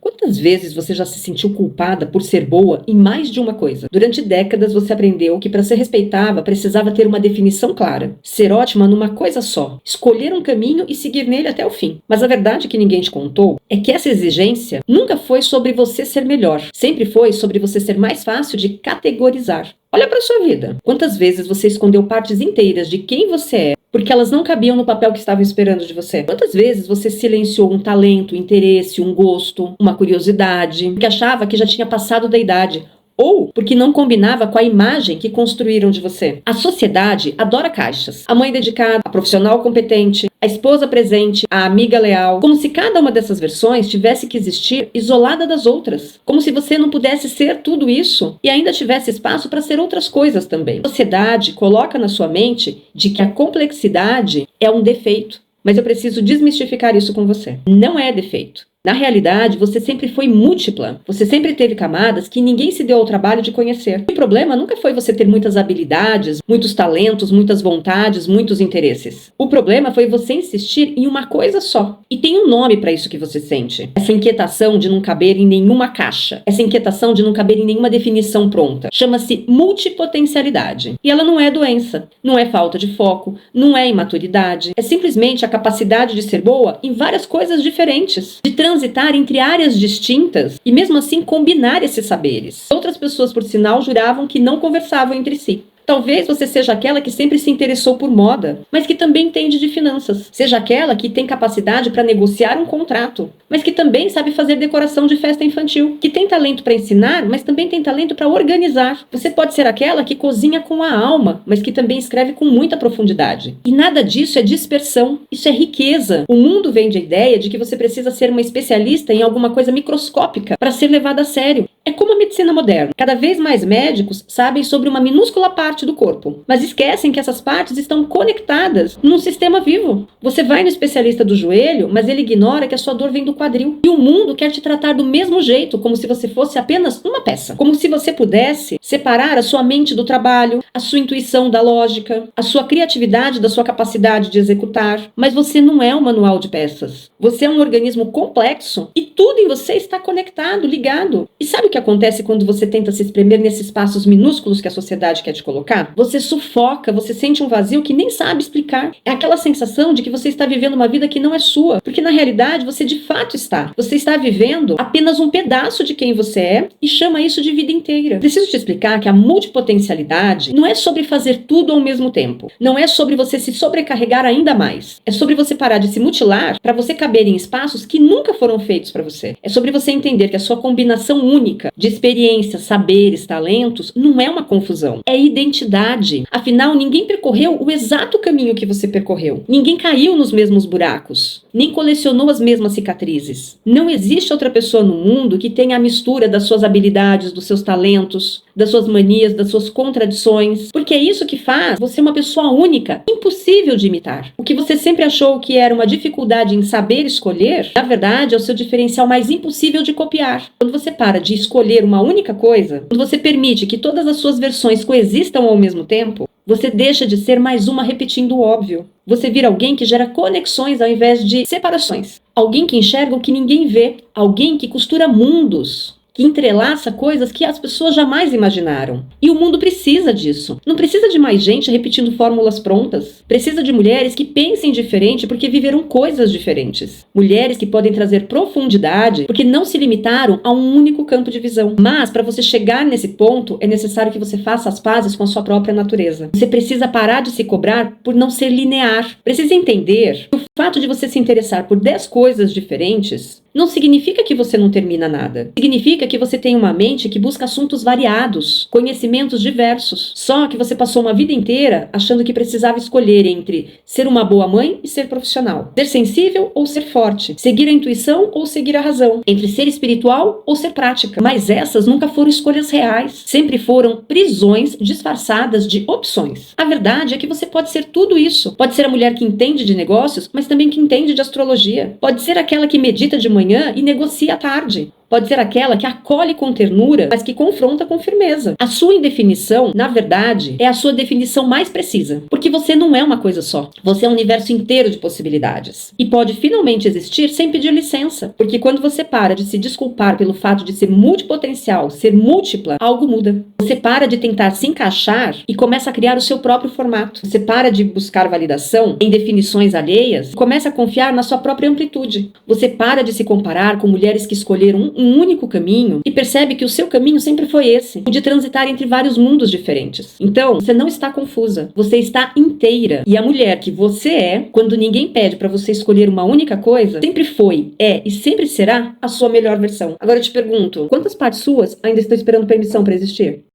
Quantas vezes você já se sentiu culpada por ser boa em mais de uma coisa? Durante décadas você aprendeu que para ser respeitada precisava ter uma definição clara, ser ótima numa coisa só, escolher um caminho e seguir nele até o fim. Mas a verdade que ninguém te contou é que essa exigência nunca foi sobre você ser melhor, sempre foi sobre você ser mais fácil de categorizar. Olha para sua vida. Quantas vezes você escondeu partes inteiras de quem você é porque elas não cabiam no papel que estavam esperando de você? Quantas vezes você silenciou um talento, um interesse, um gosto, uma curiosidade, porque achava que já tinha passado da idade? Ou porque não combinava com a imagem que construíram de você. A sociedade adora caixas. A mãe dedicada, a profissional competente, a esposa presente, a amiga leal. Como se cada uma dessas versões tivesse que existir isolada das outras. Como se você não pudesse ser tudo isso e ainda tivesse espaço para ser outras coisas também. A sociedade coloca na sua mente de que a complexidade é um defeito. Mas eu preciso desmistificar isso com você. Não é defeito. Na realidade, você sempre foi múltipla. Você sempre teve camadas que ninguém se deu ao trabalho de conhecer. O problema nunca foi você ter muitas habilidades, muitos talentos, muitas vontades, muitos interesses. O problema foi você insistir em uma coisa só. E tem um nome para isso que você sente. Essa inquietação de não caber em nenhuma caixa. Essa inquietação de não caber em nenhuma definição pronta. Chama-se multipotencialidade. E ela não é doença. Não é falta de foco. Não é imaturidade. É simplesmente a capacidade de ser boa em várias coisas diferentes. De transitar entre áreas distintas e mesmo assim combinar esses saberes. Outras pessoas, por sinal, juravam que não conversavam entre si. Talvez você seja aquela que sempre se interessou por moda, mas que também entende de finanças. Seja aquela que tem capacidade para negociar um contrato, mas que também sabe fazer decoração de festa infantil. Que tem talento para ensinar, mas também tem talento para organizar. Você pode ser aquela que cozinha com a alma, mas que também escreve com muita profundidade. E nada disso é dispersão, isso é riqueza. O mundo vende a ideia de que você precisa ser uma especialista em alguma coisa microscópica para ser levada a sério. É como a medicina moderna. Cada vez mais médicos sabem sobre uma minúscula parte do corpo, mas esquecem que essas partes estão conectadas num sistema vivo. Você vai no especialista do joelho, mas ele ignora que a sua dor vem do quadril. E o mundo quer te tratar do mesmo jeito, como se você fosse apenas uma peça. Como se você pudesse separar a sua mente do trabalho, a sua intuição da lógica, a sua criatividade da sua capacidade de executar. Mas você não é um manual de peças. Você é um organismo complexo e tudo em você está conectado, ligado. E sabe o que acontece quando você tenta se espremer nesses espaços minúsculos que a sociedade quer te colocar? Você sufoca, você sente um vazio que nem sabe explicar. É aquela sensação de que você está vivendo uma vida que não é sua, porque na realidade você de fato está. Você está vivendo apenas um pedaço de quem você é e chama isso de vida inteira. Preciso te explicar que a multipotencialidade não é sobre fazer tudo ao mesmo tempo. Não é sobre você se sobrecarregar ainda mais. É sobre você parar de se mutilar para você caber em espaços que nunca foram feitos para você. É sobre você entender que a sua combinação única de experiências, saberes, talentos não é uma confusão. É identidade. Afinal, ninguém percorreu o exato caminho que você percorreu. Ninguém caiu nos mesmos buracos. Nem colecionou as mesmas cicatrizes. Não existe outra pessoa no mundo que tenha a mistura das suas habilidades, dos seus talentos, das suas manias, das suas contradições. Porque é isso que faz você uma pessoa única, impossível de imitar. O que você sempre achou que era uma dificuldade em saber escolher, na verdade é o seu diferencial mais impossível de copiar. Quando você para de escolher uma única coisa, quando você permite que todas as suas versões coexistam ao mesmo tempo, você deixa de ser mais uma repetindo o óbvio. Você vira alguém que gera conexões ao invés de separações. Alguém que enxerga o que ninguém vê. Alguém que costura mundos, que entrelaça coisas que as pessoas jamais imaginaram. E o mundo precisa disso. Não precisa de mais gente repetindo fórmulas prontas. Precisa de mulheres que pensem diferente porque viveram coisas diferentes. Mulheres que podem trazer profundidade porque não se limitaram a um único campo de visão. Mas, para você chegar nesse ponto, é necessário que você faça as pazes com a sua própria natureza. Você precisa parar de se cobrar por não ser linear. Precisa entender que o fato de você se interessar por 10 coisas diferentes não significa que você não termina nada. Significa que você tem uma mente que busca assuntos variados, conhecimentos diversos. Só que você passou uma vida inteira achando que precisava escolher entre ser uma boa mãe e ser profissional. Ser sensível ou ser forte. Seguir a intuição ou seguir a razão. Entre ser espiritual ou ser prática. Mas essas nunca foram escolhas reais. Sempre foram prisões disfarçadas de opções. A verdade é que você pode ser tudo isso. Pode ser a mulher que entende de negócios, mas também que entende de astrologia. Pode ser aquela que medita de manhã e negocia à tarde. Pode ser aquela que acolhe com ternura, mas que confronta com firmeza. A sua indefinição, na verdade, é a sua definição mais precisa, porque você não é uma coisa só. Você é um universo inteiro de possibilidades. E pode finalmente existir sem pedir licença, porque quando você para de se desculpar pelo fato de ser multipotencial, ser múltipla, algo muda. Você para de tentar se encaixar e começa a criar o seu próprio formato. Você para de buscar validação em definições alheias e começa a confiar na sua própria amplitude. Você para de se comparar com mulheres que escolheram um único caminho e percebe que o seu caminho sempre foi esse, o de transitar entre vários mundos diferentes. Então, você não está confusa, você está inteira. E a mulher que você é, quando ninguém pede para você escolher uma única coisa, sempre foi, é e sempre será a sua melhor versão. Agora eu te pergunto, quantas partes suas ainda estão esperando permissão para existir?